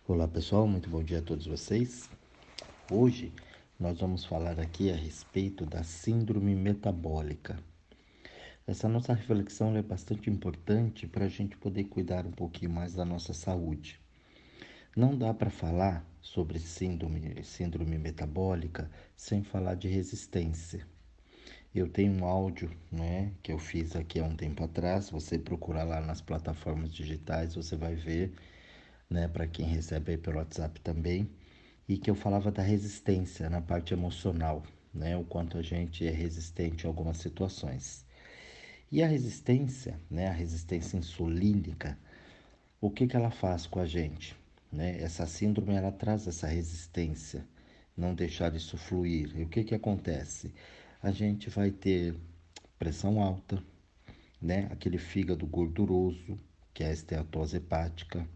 Olá pessoal, muito bom dia a todos vocês. Hoje nós vamos falar aqui a respeito da síndrome metabólica. Essa nossa reflexão é bastante importante para a gente poder cuidar um pouquinho mais da nossa saúde. Não dá para falar sobre síndrome metabólica sem falar de resistência. Eu tenho um áudio, que eu fiz aqui há um tempo atrás. Você procurar lá nas plataformas digitais, você vai ver, para quem recebe aí pelo WhatsApp também, e que eu falava da resistência na parte emocional, o quanto a gente é resistente a algumas situações. E a resistência insulínica, o que ela faz com a gente? Essa síndrome, ela traz essa resistência, não deixar isso fluir. E o que acontece? A gente vai ter pressão alta, aquele fígado gorduroso, que é a esteatose hepática.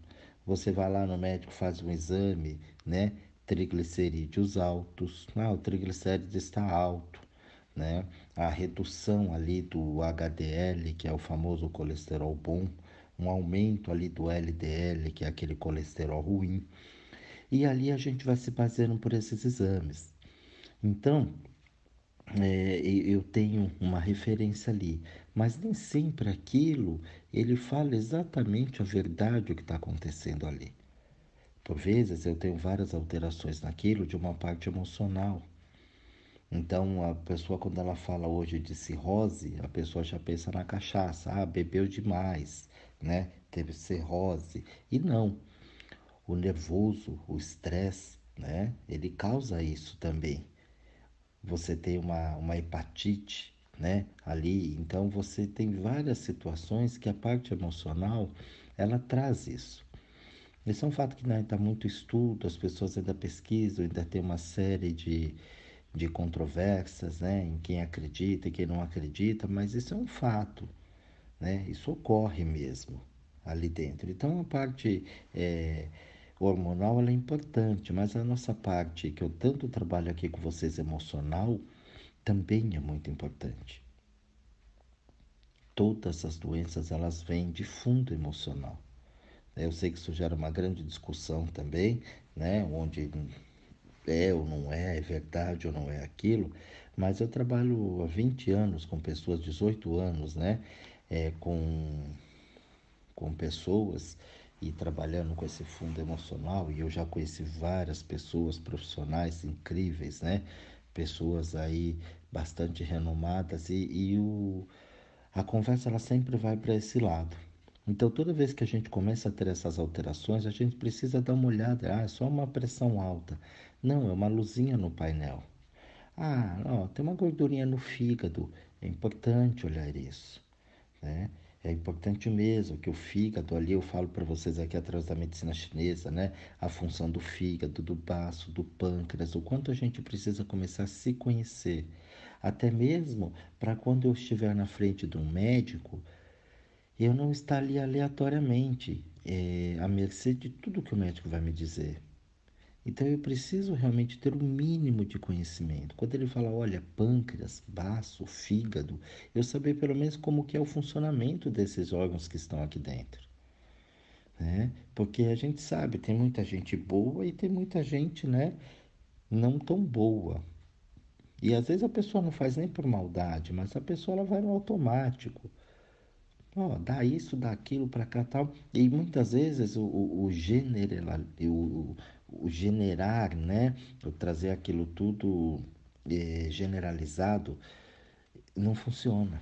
Você vai lá no médico, faz um exame, triglicerídeos altos. O triglicérides está alto, A redução ali do HDL, que é o famoso colesterol bom, um aumento ali do LDL, que é aquele colesterol ruim. E ali a gente vai se baseando por esses exames. Então, eu tenho uma referência ali, mas nem sempre aquilo ele fala exatamente a verdade o que está acontecendo ali. Por vezes eu tenho várias alterações naquilo de uma parte emocional. Então a pessoa, quando ela fala hoje de cirrose, a pessoa já pensa na cachaça, bebeu demais, Teve cirrose. E não, o nervoso, o estresse, Ele causa isso também. Você tem uma hepatite, ali. Então você tem várias situações que a parte emocional ela traz isso. Esse é um fato que ainda está muito estudo, as pessoas ainda pesquisam, ainda tem uma série de controvérsias, em quem acredita e quem não acredita, mas isso é um fato, Isso ocorre mesmo ali dentro. Então a parte hormonal ela é importante, mas a nossa parte que eu tanto trabalho aqui com vocês emocional também é muito importante. Todas as doenças elas vêm de fundo emocional. Eu sei que isso gera uma grande discussão também, onde é ou não é, é verdade ou não é aquilo, mas eu trabalho há 20 anos com pessoas, 18 anos, com pessoas e trabalhando com esse fundo emocional, e eu já conheci várias pessoas profissionais incríveis, Pessoas aí bastante renomadas a conversa ela sempre vai para esse lado. Então, toda vez que a gente começa a ter essas alterações, a gente precisa dar uma olhada. É só uma pressão alta. Não, é uma luzinha no painel. Ó, tem uma gordurinha no fígado. É importante olhar isso, né? É importante mesmo que o fígado ali, eu falo para vocês aqui através da medicina chinesa, A função do fígado, do baço, do pâncreas, o quanto a gente precisa começar a se conhecer. Até mesmo para quando eu estiver na frente de um médico, eu não estar ali aleatoriamente, à mercê de tudo que o médico vai me dizer. Então eu preciso realmente ter um mínimo de conhecimento. Quando ele fala, olha, pâncreas, baço, fígado, eu saber pelo menos como que é o funcionamento desses órgãos que estão aqui dentro, Porque a gente sabe, tem muita gente boa e tem muita gente, não tão boa. E às vezes a pessoa não faz nem por maldade, mas a pessoa ela vai no automático. Dá isso, dá aquilo para cá tal. E muitas vezes o generar, o trazer aquilo tudo generalizado, não funciona.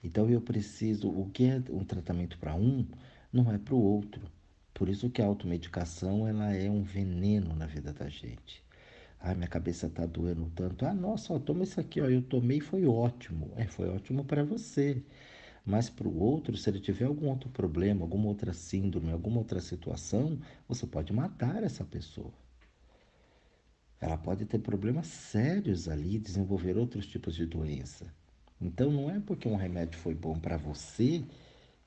Então eu preciso, o que é um tratamento para um, não é para o outro. Por isso que a automedicação ela é um veneno na vida da gente. Minha cabeça está doendo tanto. Nossa, toma isso aqui, eu tomei e foi ótimo. Foi ótimo para você. Mas para o outro, se ele tiver algum outro problema, alguma outra síndrome, alguma outra situação, você pode matar essa pessoa. Ela pode ter problemas sérios ali, desenvolver outros tipos de doença. Então não é porque um remédio foi bom para você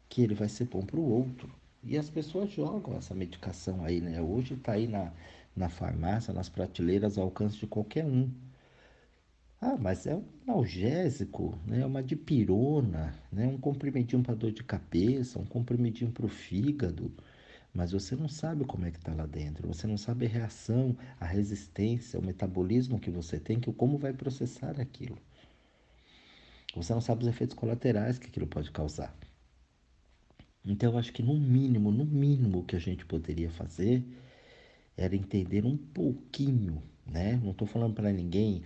que ele vai ser bom para o outro. E as pessoas jogam essa medicação aí, Hoje está aí na farmácia, nas prateleiras, ao alcance de qualquer um. Mas é um analgésico, É uma dipirona, Um comprimidinho para dor de cabeça, um comprimidinho para o fígado. mas você não sabe como é que está lá dentro, você não sabe a reação, a resistência, o metabolismo que você tem, que como vai processar aquilo. Você não sabe os efeitos colaterais que aquilo pode causar. Então, eu acho que no mínimo, o que a gente poderia fazer era entender um pouquinho, né? Não estou falando para ninguém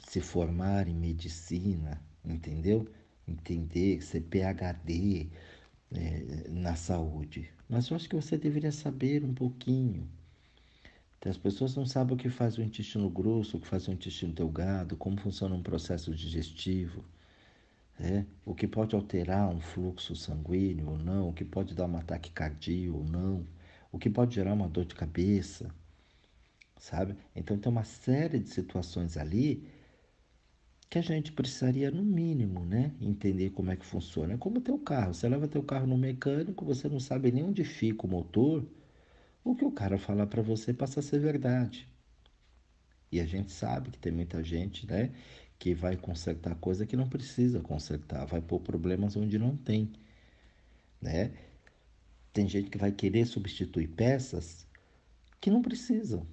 se formar em medicina, entendeu? Entender, ser PhD na saúde. Mas eu acho que você deveria saber um pouquinho. Então, as pessoas não sabem o que faz o intestino grosso, o que faz o intestino delgado, como funciona um processo digestivo, né? O que pode alterar um fluxo sanguíneo ou não, o que pode dar um ataque cardíaco ou não, o que pode gerar uma dor de cabeça, sabe? Então tem uma série de situações ali que a gente precisaria, no mínimo, né, entender como é que funciona. É como teu carro. Você leva teu carro no mecânico, você não sabe nem onde fica o motor, o que o cara falar para você passa a ser verdade. E a gente sabe que tem muita gente, né, que vai consertar coisa que não precisa consertar, vai pôr problemas onde não tem, né? Tem gente que vai querer substituir peças que não precisam,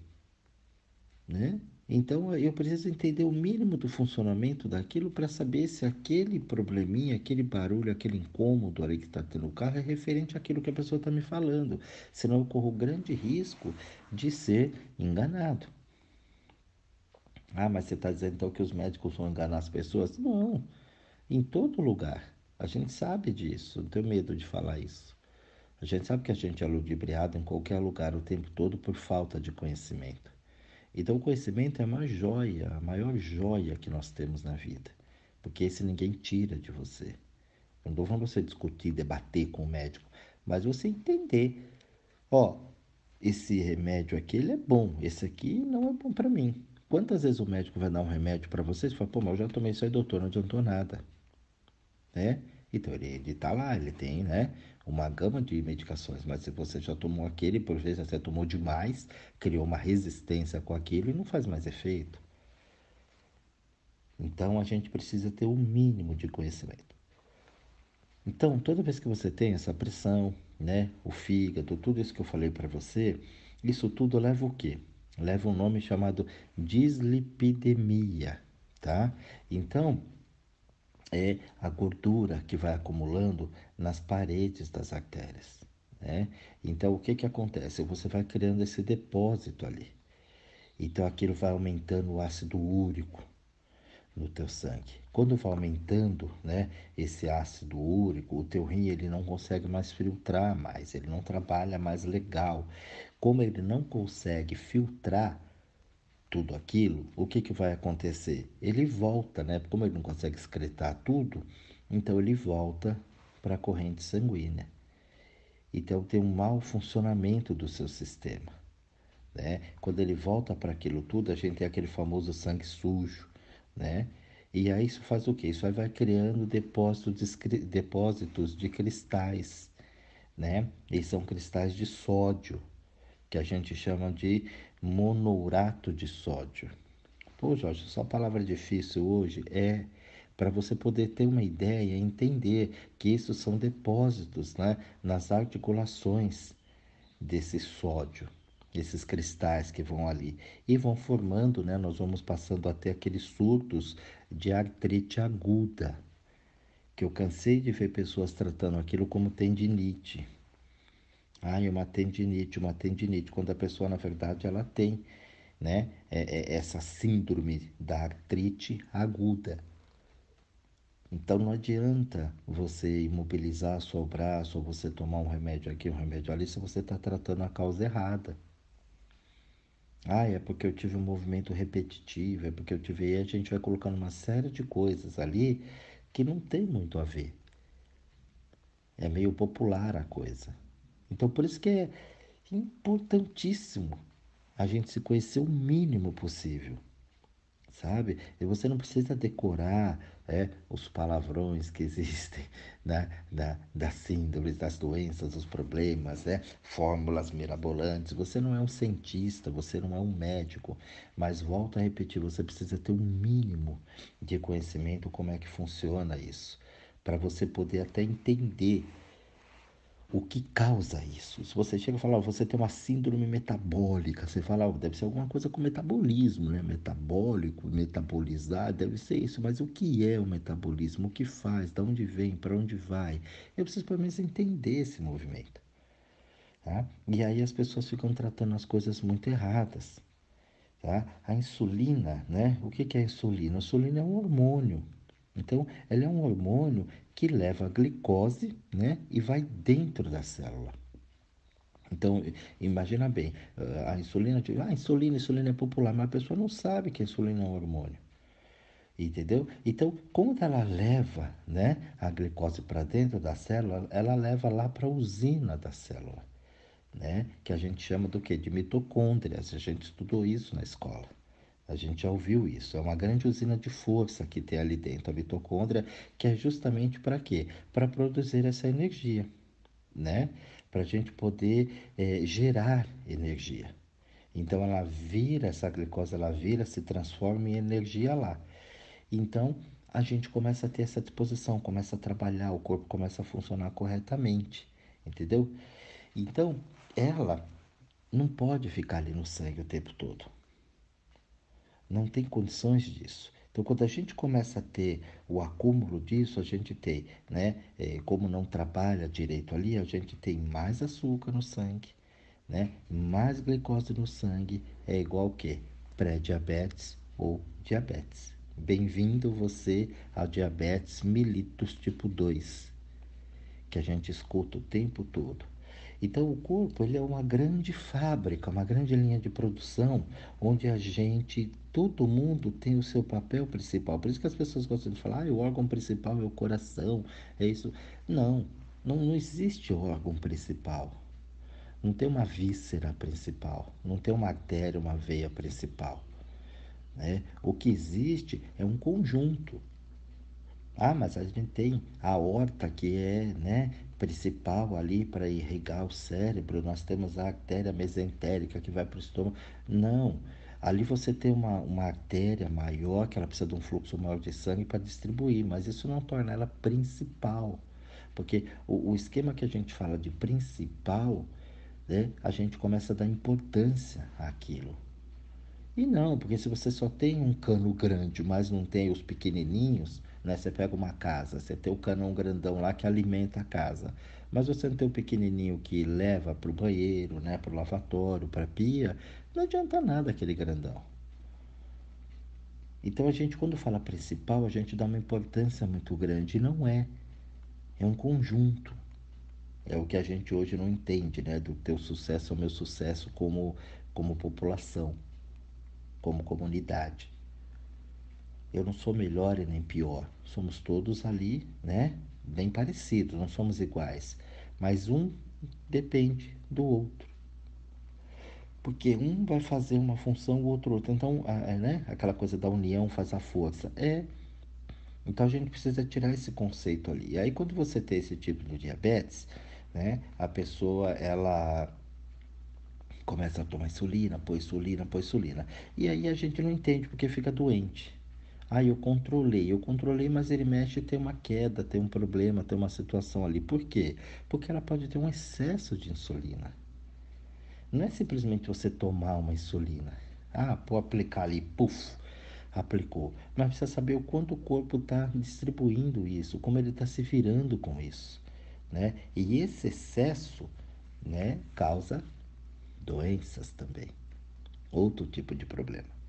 né? Então eu preciso entender o mínimo do funcionamento daquilo para saber se aquele probleminha, aquele barulho, aquele incômodo ali que está tendo no carro é referente àquilo que a pessoa está me falando. Senão eu corro grande risco de ser enganado. Ah, mas você está dizendo então que os médicos vão enganar as pessoas? Não, em todo lugar. A gente sabe disso, não tenho medo de falar isso. A gente sabe que a gente é ludibriado em qualquer lugar o tempo todo por falta de conhecimento. Então, o conhecimento é uma joia, a maior joia que nós temos na vida, porque esse ninguém tira de você. Eu não estou falando você discutir, debater com o médico, mas você entender: ó, esse remédio aqui ele é bom, esse aqui não é bom para mim. Quantas vezes o médico vai dar um remédio para você e fala: pô, mas eu já tomei isso aí, doutor, não adiantou nada, né? Então ele tá lá, ele tem, né, uma gama de medicações, mas se você já tomou aquele, por vezes você tomou demais, criou uma resistência com aquilo e não faz mais efeito. Então a gente precisa ter o mínimo de conhecimento. Então, toda vez que você tem essa pressão, né, o fígado, tudo isso que eu falei para você, isso tudo leva o quê? Leva um nome chamado dislipidemia, tá? Então, é a gordura que vai acumulando nas paredes das artérias, né? Então, o que que acontece? Você vai criando esse depósito ali. Então, aquilo vai aumentando o ácido úrico no teu sangue. Quando vai aumentando, né, esse ácido úrico, o teu rim ele não consegue mais filtrar mais, ele não trabalha mais legal. Como ele não consegue filtrar tudo aquilo, o que que vai acontecer? Ele volta, né? Como ele não consegue excretar tudo, então ele volta para a corrente sanguínea. Então tem um mau funcionamento do seu sistema, né? Quando ele volta para aquilo tudo, a gente tem aquele famoso sangue sujo, né? E aí isso faz o quê? Isso aí vai criando depósitos de cristais, né? E são cristais de sódio, que a gente chama de monourato de sódio. Pô, Jorge, só palavra difícil hoje é para você poder ter uma ideia, entender que isso são depósitos, né, nas articulações desse sódio, esses cristais que vão ali e vão formando, né? Nós vamos passando até aqueles surtos de artrite aguda, que eu cansei de ver pessoas tratando aquilo como tendinite. Ah, uma tendinite, quando a pessoa, na verdade, ela tem, né, essa síndrome da artrite aguda. Então não adianta você imobilizar só o braço ou você tomar um remédio aqui, um remédio ali, se você está tratando a causa errada. Ah, é porque eu tive um movimento repetitivo, é porque eu tive. E a gente vai colocando uma série de coisas ali que não tem muito a ver. É meio popular a coisa. Então, por isso que é importantíssimo a gente se conhecer o mínimo possível, sabe? E você não precisa decorar os palavrões que existem das síndromes, das doenças, dos problemas, fórmulas mirabolantes. Você não é um cientista, você não é um médico, mas volto a repetir, você precisa ter um mínimo de conhecimento como é que funciona isso, para você poder até entender o que causa isso. Se você chega e fala, você tem uma síndrome metabólica, você fala, deve ser alguma coisa com metabolismo, né? Metabólico, metabolizar, deve ser isso. Mas o que é o metabolismo? O que faz? De onde vem? Para onde vai? Eu preciso pelo menos entender esse movimento, tá? E aí as pessoas ficam tratando as coisas muito erradas, tá? A insulina, né? O que é a insulina? A insulina é um hormônio. Então, ela é um hormônio que leva a glicose, né? E vai dentro da célula. Então, imagina bem, a insulina, insulina é popular, mas a pessoa não sabe que a insulina é um hormônio, entendeu? Então, quando ela leva, né, a glicose para dentro da célula, ela leva lá para a usina da célula, né, que a gente chama do quê? De mitocôndrias. A gente estudou isso na escola. A gente já ouviu isso. É uma grande usina de força que tem ali dentro, a mitocôndria, que é justamente para quê? Para produzir essa energia, né? Para a gente poder gerar energia. Então ela vira, essa glicose ela vira, se transforma em energia lá. Então a gente começa a ter essa disposição, começa a trabalhar, o corpo começa a funcionar corretamente, entendeu? Então ela não pode ficar ali no sangue o tempo todo. Não tem condições disso. Então, quando a gente começa a ter o acúmulo disso, a gente tem, né? Como não trabalha direito ali, a gente tem mais açúcar no sangue, né? Mais glicose no sangue é igual o quê? Pré-diabetes ou diabetes. Bem-vindo você ao diabetes mellitus tipo 2, que a gente escuta o tempo todo. Então o corpo ele é uma grande fábrica, uma grande linha de produção, onde a gente, todo mundo tem o seu papel principal. Por isso que as pessoas gostam de falar, o órgão principal é o coração, é isso. Não, não existe órgão principal. Não tem uma víscera principal, não tem uma artéria, uma veia principal, né? O que existe é um conjunto. Ah, mas a gente tem a aorta que é, né, principal ali para irrigar o cérebro. Nós temos a artéria mesentérica que vai para o estômago. Não, ali você tem uma artéria maior que ela precisa de um fluxo maior de sangue para distribuir, mas isso não torna ela principal. Porque o esquema que a gente fala de principal, né, a gente começa a dar importância àquilo. E não, porque se você só tem um cano grande, mas não tem os pequenininhos, né? Você pega uma casa, você tem o canão grandão lá que alimenta a casa, mas você não tem o pequenininho que leva para o banheiro, né? Para o lavatório, para a pia, não adianta nada aquele grandão. Então a gente, quando fala principal, a gente dá uma importância muito grande, e não é. É um conjunto. É o que a gente hoje não entende, né? Do teu sucesso ao meu sucesso como população, como comunidade. Eu não sou melhor e nem pior. Somos todos ali, né? Bem parecidos, não somos iguais. Mas um depende do outro. Porque um vai fazer uma função, o outro outra. Então, né? Aquela coisa da união faz a força. Então a gente precisa tirar esse conceito ali. E aí quando você tem esse tipo de diabetes, né? A pessoa, ela começa a tomar insulina, põe insulina, põe insulina. E aí a gente não entende porque fica doente. Ah, eu controlei, mas ele mexe e tem uma queda, tem um problema, tem uma situação ali. Por quê? Porque ela pode ter um excesso de insulina. Não é simplesmente você tomar uma insulina. Ah, pode aplicar ali, puf, aplicou. Mas precisa saber o quanto o corpo está distribuindo isso, como ele está se virando com isso, né? E esse excesso, né, causa doenças também, outro tipo de problema.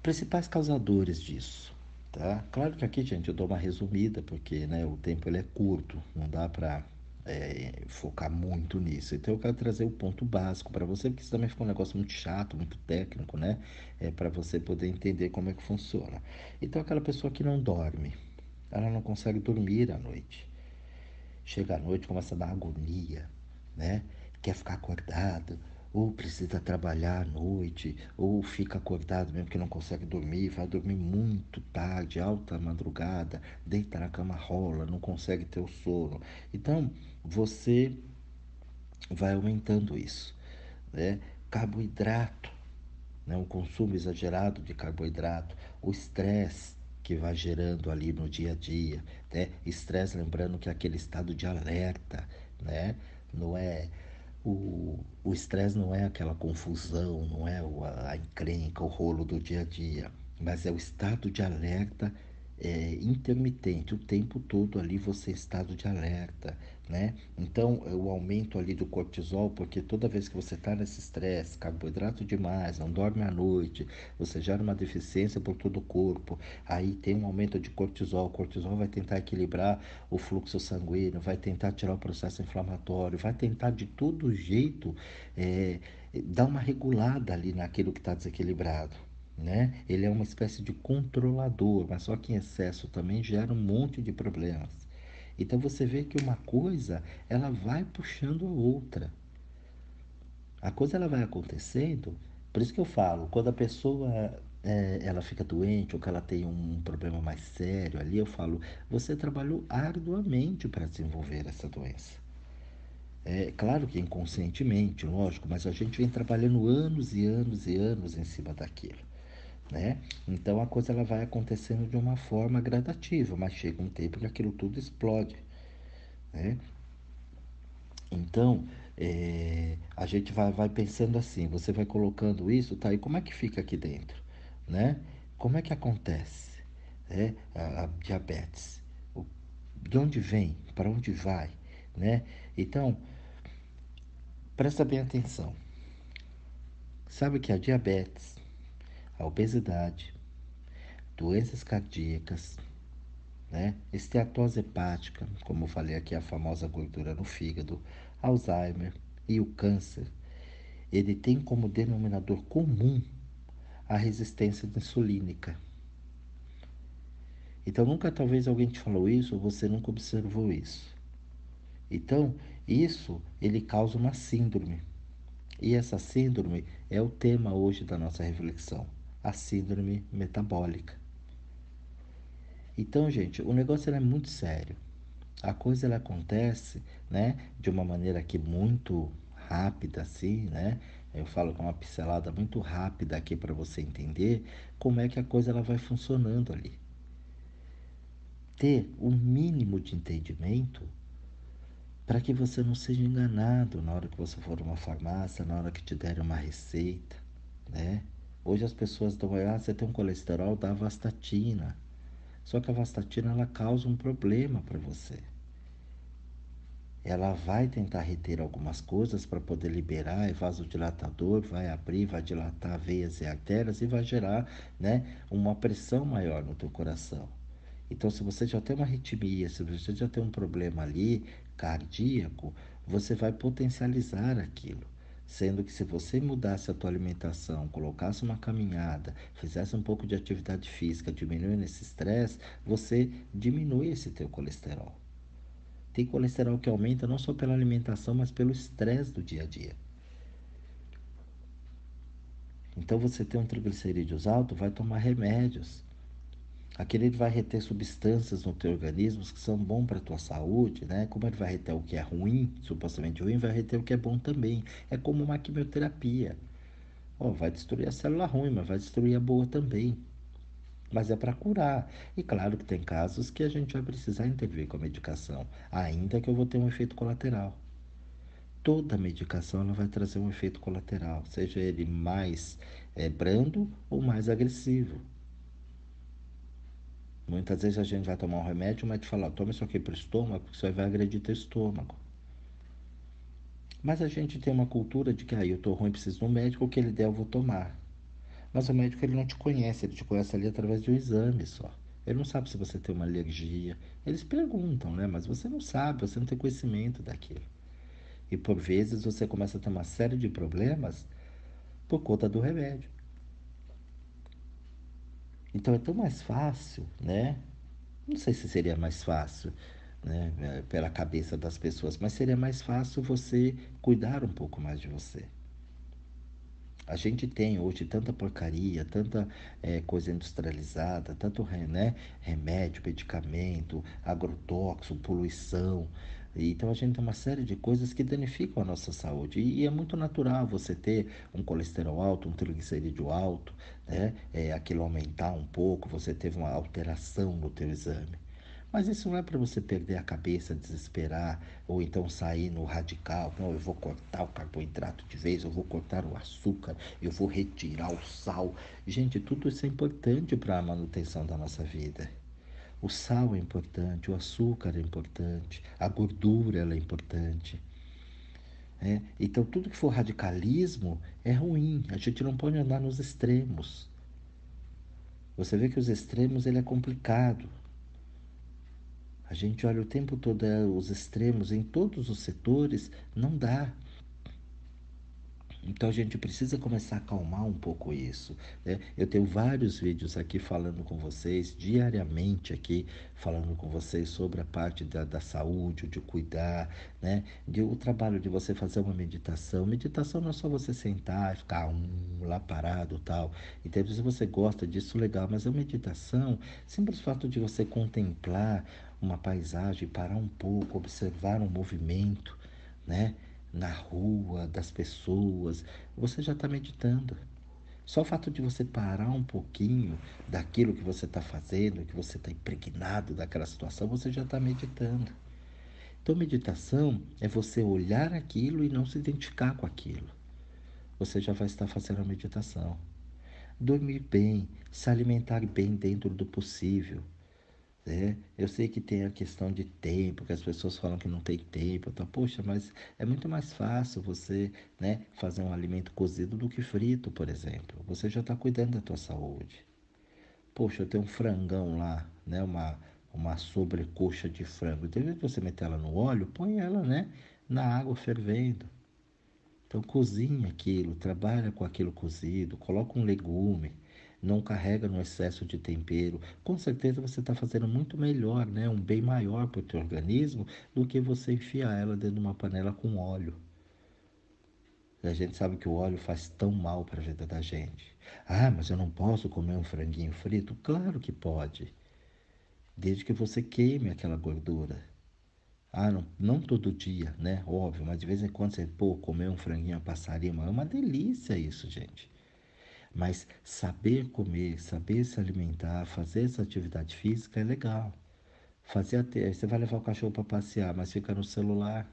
Principais causadores disso, tá? Claro que aqui, gente, eu dou uma resumida, porque, né, o tempo ele é curto, não dá para focar muito nisso. Então eu quero trazer o ponto básico para você, porque isso também ficou um negócio muito chato, muito técnico, né? Para você poder entender como é que funciona. Então aquela pessoa que não dorme, ela não consegue dormir à noite. Chega à noite, começa a dar agonia, né? Quer ficar acordado, ou precisa trabalhar à noite, ou fica acordado mesmo que não consegue dormir, vai dormir muito tarde, alta madrugada, deita na cama, rola, não consegue ter o sono. Então, você vai aumentando isso, né? Carboidrato, né? O consumo exagerado de carboidrato, o estresse que vai gerando ali no dia a dia, né? Estresse, lembrando que é aquele estado de alerta, né? Não é o estresse não é aquela confusão, não é a encrenca, o rolo do dia a dia, mas é o estado de alerta intermitente, o tempo todo ali você em estado de alerta, né? Então, o aumento ali do cortisol, porque toda vez que você está nesse estresse, carboidrato demais, não dorme à noite, você gera uma deficiência por todo o corpo, aí tem um aumento de cortisol, o cortisol vai tentar equilibrar o fluxo sanguíneo, vai tentar tirar o processo inflamatório, vai tentar de todo jeito dar uma regulada ali naquilo que está desequilibrado. Né? Ele é uma espécie de controlador, mas só que em excesso também gera um monte de problemas. Então você vê que uma coisa ela vai puxando a outra. A coisa ela vai acontecendo, por isso que eu falo, quando a pessoa ela fica doente ou que ela tem um problema mais sério ali, eu falo, você trabalhou arduamente para desenvolver essa doença. É claro que inconscientemente, lógico, mas a gente vem trabalhando anos e anos e anos em cima daquilo, né? Então a coisa ela vai acontecendo de uma forma gradativa, mas chega um tempo que aquilo tudo explode, né? Então, a gente vai pensando assim, você vai colocando isso, tá? E como é que fica aqui dentro, né? Como é que acontece, né? A diabetes, o, de onde vem, para onde vai, né? Então, presta bem atenção. Sabe que a diabetes, a obesidade, doenças cardíacas, né? Esteatose hepática, como eu falei aqui, a famosa gordura no fígado, Alzheimer e o câncer, ele tem como denominador comum a resistência insulínica. Então, nunca talvez alguém te falou isso ou você nunca observou isso. Então, isso ele causa uma síndrome. E essa síndrome é o tema hoje da nossa reflexão, a síndrome metabólica. Então, gente, o negócio é muito sério. A coisa ela acontece, né, de uma maneira aqui muito rápida assim, né? Eu falo com uma pincelada muito rápida aqui para você entender como é que a coisa ela vai funcionando ali. Ter um mínimo de entendimento para que você não seja enganado na hora que você for a uma farmácia, na hora que te derem uma receita, né? Hoje as pessoas dão, você tem um colesterol, dá vastatina. Só que a vastatina ela causa um problema para você. Ela vai tentar reter algumas coisas para poder liberar, é vasodilatador, vai abrir, vai dilatar veias e artérias e vai gerar, né, uma pressão maior no teu coração. Então, se você já tem uma arritmia, se você já tem um problema ali cardíaco, você vai potencializar aquilo. Sendo que se você mudasse a tua alimentação, colocasse uma caminhada, fizesse um pouco de atividade física, diminuindo esse estresse, você diminui esse teu colesterol. Tem colesterol que aumenta não só pela alimentação, mas pelo estresse do dia a dia. Então você tem um triglicerídeos alto, vai tomar remédios. Aquele ele vai reter substâncias no teu organismo que são bons para a tua saúde, né? Como ele vai reter o que é ruim, supostamente ruim, vai reter o que é bom também. É como uma quimioterapia. Ó, vai destruir a célula ruim, mas vai destruir a boa também. Mas é para curar. E claro que tem casos que a gente vai precisar intervir com a medicação, ainda que eu vou ter um efeito colateral. Toda medicação ela vai trazer um efeito colateral, seja ele mais brando ou mais agressivo. Muitas vezes a gente vai tomar um remédio, o médico fala, toma isso aqui para o estômago, porque isso aí vai agredir teu estômago. Mas a gente tem uma cultura de que eu estou ruim, preciso de um médico, o que ele der eu vou tomar. Mas o médico ele não te conhece, ele te conhece ali através de um exame só. Ele não sabe se você tem uma alergia. Eles perguntam, né? Mas você não sabe, você não tem conhecimento daquilo. E por vezes você começa a ter uma série de problemas por conta do remédio. Então é tão mais fácil, né? Não sei se seria mais fácil, né, pela cabeça das pessoas, mas seria mais fácil você cuidar um pouco mais de você. A gente tem hoje tanta porcaria, tanta coisa industrializada, tanto né, remédio, medicamento, agrotóxico, poluição. Então a gente tem uma série de coisas que danificam a nossa saúde. E é muito natural você ter um colesterol alto, um triglicerídeo alto, né? Aquilo aumentar um pouco, você teve uma alteração no teu exame. Mas isso não é para você perder a cabeça, desesperar, ou então sair no radical. Não, eu vou cortar o carboidrato de vez, eu vou cortar o açúcar, eu vou retirar o sal. Gente, tudo isso é importante para a manutenção da nossa vida. O sal é importante, o açúcar é importante, a gordura ela é importante. Né? Então, tudo que for radicalismo é ruim. A gente não pode andar nos extremos. Você vê que os extremos ele é complicado. A gente olha o tempo todo os extremos em todos os setores, não dá. Então a gente precisa começar a acalmar um pouco isso, né? Eu tenho vários vídeos aqui falando com vocês, diariamente aqui, falando com vocês sobre a parte da saúde, de cuidar, né? O trabalho de você fazer uma meditação. Meditação não é só você sentar e ficar lá parado tal. Então, se você gosta disso, legal, mas a meditação, simples fato de você contemplar uma paisagem, parar um pouco, observar um movimento, né? Na rua, das pessoas, você já está meditando. Só o fato de você parar um pouquinho daquilo que você está fazendo, que você está impregnado daquela situação, você já está meditando. Então, meditação é você olhar aquilo e não se identificar com aquilo. Você já vai estar fazendo a meditação. Dormir bem, se alimentar bem dentro do possível. Eu sei que tem a questão de tempo, que as pessoas falam que não tem tempo, tá? Poxa, mas é muito mais fácil você, né, fazer um alimento cozido do que frito, por exemplo. Você já está cuidando da tua saúde. Poxa, eu tenho um frangão lá, né, uma sobrecoxa de frango. Em vez de você meter ela no óleo, põe ela, né, na água fervendo. Então cozinha aquilo, trabalha com aquilo cozido, coloca um legume, não carrega no excesso de tempero. Com certeza você está fazendo muito melhor, né? Um bem maior para o teu organismo do que você enfiar ela dentro de uma panela com óleo. E a gente sabe que o óleo faz tão mal para a vida da gente. Ah, mas eu não posso comer um franguinho frito? Claro que pode, desde que você queime aquela gordura. Ah, não, não todo dia, né? Óbvio, mas de vez em quando você, pô, comer um franguinho a passarinho, é uma delícia isso, gente. Mas saber comer, saber se alimentar, fazer essa atividade física é legal. Você vai levar o cachorro para passear, mas fica no celular.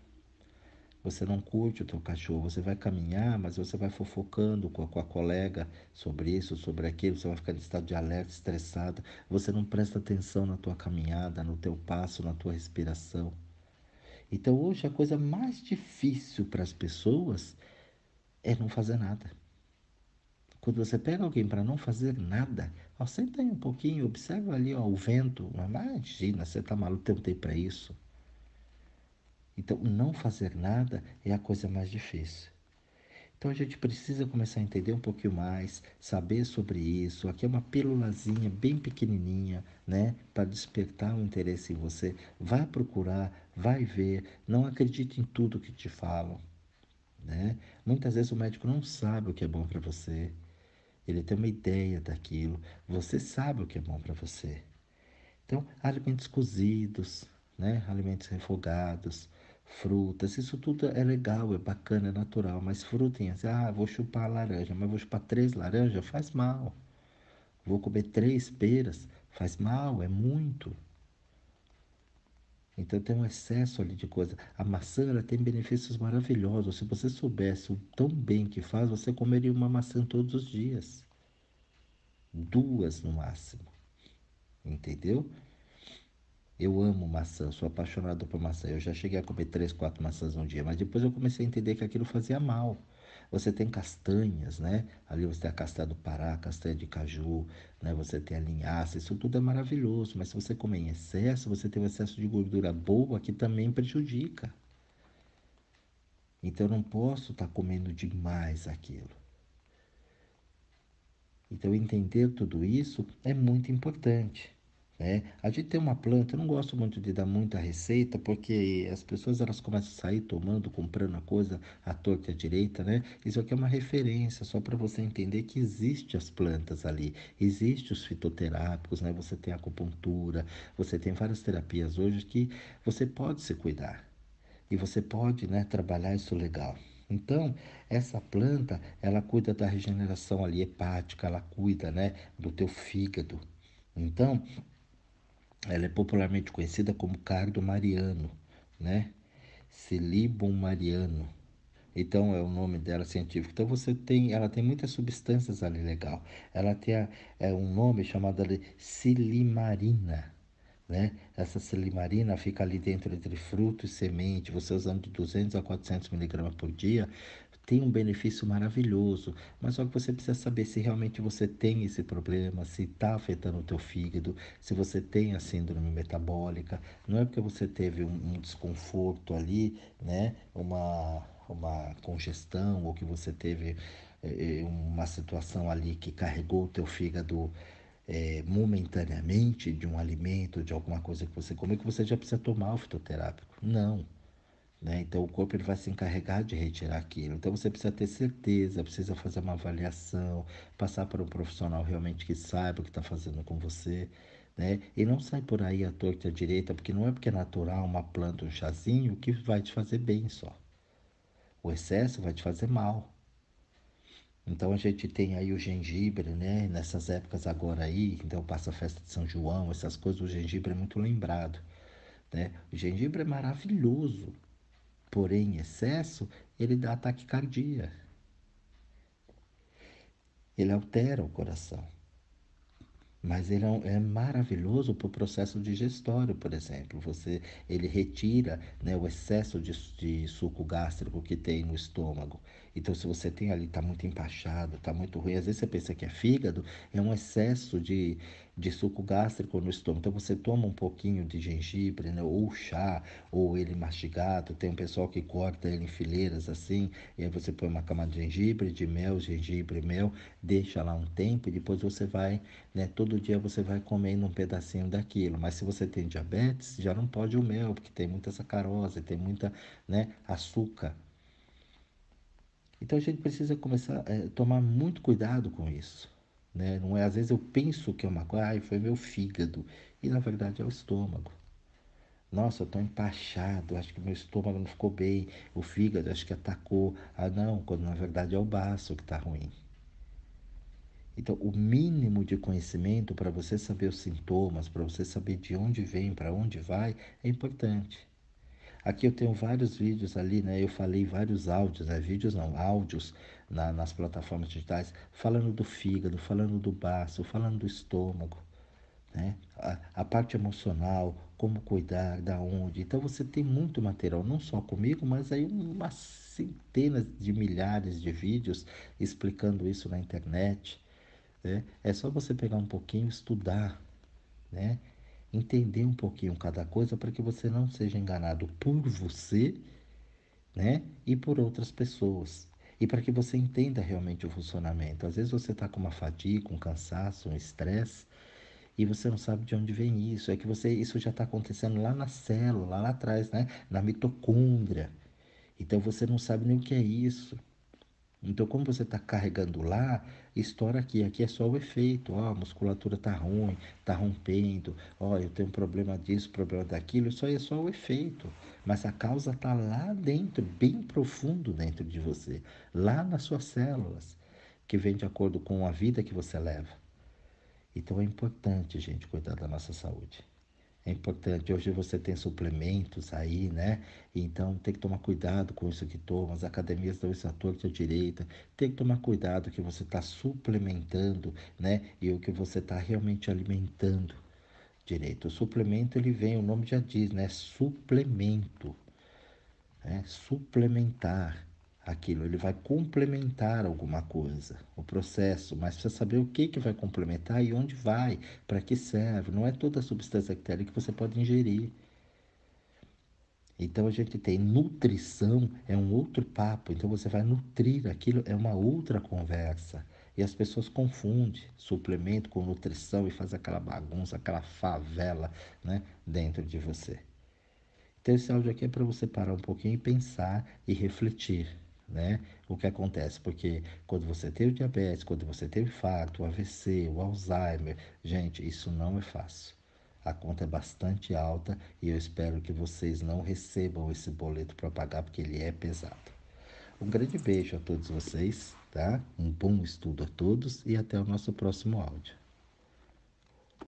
Você não curte o teu cachorro, você vai caminhar, mas você vai fofocando com a colega sobre isso, sobre aquilo, você vai ficar em estado de alerta, estressada. Você não presta atenção na tua caminhada, no teu passo, na tua respiração. Então hoje a coisa mais difícil para as pessoas é não fazer nada. Quando você pega alguém para não fazer nada, ó, senta aí um pouquinho, observa ali ó, o vento. Imagina, você está maluco, tem tempo para isso. Então, não fazer nada é a coisa mais difícil. Então, a gente precisa começar a entender um pouquinho mais, saber sobre isso. Aqui é uma pílulazinha bem pequenininha, né? Para despertar o interesse em você. Vai procurar, vai ver. Não acredite em tudo que te falam, né? Muitas vezes o médico não sabe o que é bom para você. Ele tem uma ideia daquilo. Você sabe o que é bom para você. Então, alimentos cozidos, né? Alimentos refogados, frutas, isso tudo é legal, é bacana, é natural. Mas frutinhas, vou chupar laranja, mas vou chupar 3 laranjas, faz mal. Vou comer 3 peras, faz mal, é muito. Então tem um excesso ali de coisa. A maçã ela tem benefícios maravilhosos. Se você soubesse o tão bem que faz, você comeria uma maçã todos os dias. 2 no máximo, entendeu? Eu amo maçã, sou apaixonado por maçã. Eu já cheguei a comer 3, 4 maçãs no dia, mas depois eu comecei a entender que aquilo fazia mal. Você tem castanhas, né? Ali você tem a castanha do Pará, a castanha de caju, né? Você tem a linhaça, isso tudo é maravilhoso. Mas se você comer em excesso, você tem um excesso de gordura boa que também prejudica. Então eu não posso estar comendo demais aquilo. Então, entender tudo isso é muito importante, né? A gente tem uma planta, eu não gosto muito de dar muita receita, porque as pessoas elas começam a sair tomando, comprando a coisa à torta e à direita, né? Isso aqui é uma referência, só para você entender que existe as plantas ali, existe os fitoterápicos, né? Você tem a acupuntura, você tem várias terapias hoje que você pode se cuidar. E você pode, né, trabalhar isso legal. Então, essa planta, ela cuida da regeneração ali hepática, ela cuida, né, do teu fígado. Então, Ela é popularmente conhecida como cardo mariano, né? Silibum mariano. Então é o nome dela científico. Então ela tem muitas substâncias ali legal. Ela tem um nome chamado de silimarina, né? Essa silimarina fica ali dentro entre fruto e semente. Você usando de 200 a 400 miligramas por dia, tem um benefício maravilhoso, mas só que você precisa saber se realmente você tem esse problema, se está afetando o teu fígado, se você tem a síndrome metabólica. Não é porque você teve um desconforto ali, né? Uma congestão, ou que você teve uma situação ali que carregou o teu fígado momentaneamente de um alimento, de alguma coisa que você comeu, que você já precisa tomar o fitoterápico. Não, né? Então o corpo ele vai se encarregar de retirar aquilo. Então você precisa ter certeza, precisa fazer uma avaliação, passar para um profissional realmente que saiba o que está fazendo com você, né? E não sai por aí à torta e à direita, porque não é porque é natural uma planta, um chazinho, que vai te fazer bem só. O excesso vai te fazer mal. Então a gente tem aí o gengibre, né? Nessas épocas agora aí, então passa a festa de São João, essas coisas, o gengibre é muito lembrado, né? O gengibre é maravilhoso, porém, em excesso, ele dá taquicardia, ele altera o coração. Mas ele é maravilhoso para o processo digestório, por exemplo. Ele retira, né, o excesso de suco gástrico que tem no estômago. Então, se você tem ali, está muito empachado, está muito ruim, às vezes você pensa que é fígado, é um excesso de suco gástrico no estômago. Então, você toma um pouquinho de gengibre, né, ou chá, ou ele mastigado. Tem um pessoal que corta ele em fileiras assim, e aí você põe uma camada de gengibre, mel, deixa lá um tempo e depois você vai, né, todo dia você vai comendo um pedacinho daquilo. Mas se você tem diabetes, já não pode o mel, porque tem muita sacarose, tem muita, né, açúcar. Então a gente precisa começar a tomar muito cuidado com isso, né? Não é, às vezes eu penso que é uma coisa, ai, foi meu fígado, e na verdade é o estômago. Nossa, eu estou empachado, acho que meu estômago não ficou bem, o fígado acho que atacou. Ah, não, quando na verdade é o baço que está ruim. Então, o mínimo de conhecimento para você saber os sintomas, para você saber de onde vem, para onde vai, é importante. Aqui eu tenho vários vídeos ali, né? Eu falei vários áudios, né? Vídeos não, áudios nas plataformas digitais, falando do fígado, falando do baço, falando do estômago, né? A parte emocional, como cuidar, da onde. Então você tem muito material, não só comigo, mas aí umas centenas de milhares de vídeos explicando isso na internet, né? É só você pegar um pouquinho, estudar, né? Entender um pouquinho cada coisa para que você não seja enganado por você, né? E por outras pessoas. E para que você entenda realmente o funcionamento. Às vezes você está com uma fadiga, um cansaço, um estresse, e você não sabe de onde vem isso. É que isso já está acontecendo lá na célula, lá atrás, né? Na mitocôndria. Então você não sabe nem o que é isso. Então, como você está carregando lá, estoura aqui. Aqui é só o efeito. Ó, a musculatura está ruim, está rompendo. Ó, eu tenho um problema disso, problema daquilo. Isso aí é só o efeito. Mas a causa está lá dentro, bem profundo dentro de você. Lá nas suas células, que vem de acordo com a vida que você leva. Então, é importante, gente, cuidar da nossa saúde. É importante. Hoje você tem suplementos aí, né? Então tem que tomar cuidado com isso que toma. As academias dão isso à torta e à direita. Tem que tomar cuidado que você está suplementando, né? E o que você está realmente alimentando direito. O suplemento, ele vem, o nome já diz, né? Suplemento, né? Suplementar aquilo, ele vai complementar alguma coisa, o processo, mas precisa saber o que que vai complementar e onde vai, para que serve. Não é toda a substância que tem ali que você pode ingerir. Então a gente tem nutrição, é um outro papo. Então você vai nutrir aquilo, é uma outra conversa. E as pessoas confundem suplemento com nutrição e faz aquela bagunça, aquela favela, né, dentro de você. Então esse áudio aqui é para você parar um pouquinho e pensar e refletir, né? O que acontece, porque quando você tem o diabetes, quando você tem o infarto, o AVC, o Alzheimer, gente, isso não é fácil. A conta é bastante alta e eu espero que vocês não recebam esse boleto para pagar, porque ele é pesado. Um grande beijo a todos vocês, tá? Um bom estudo a todos e até o nosso próximo áudio.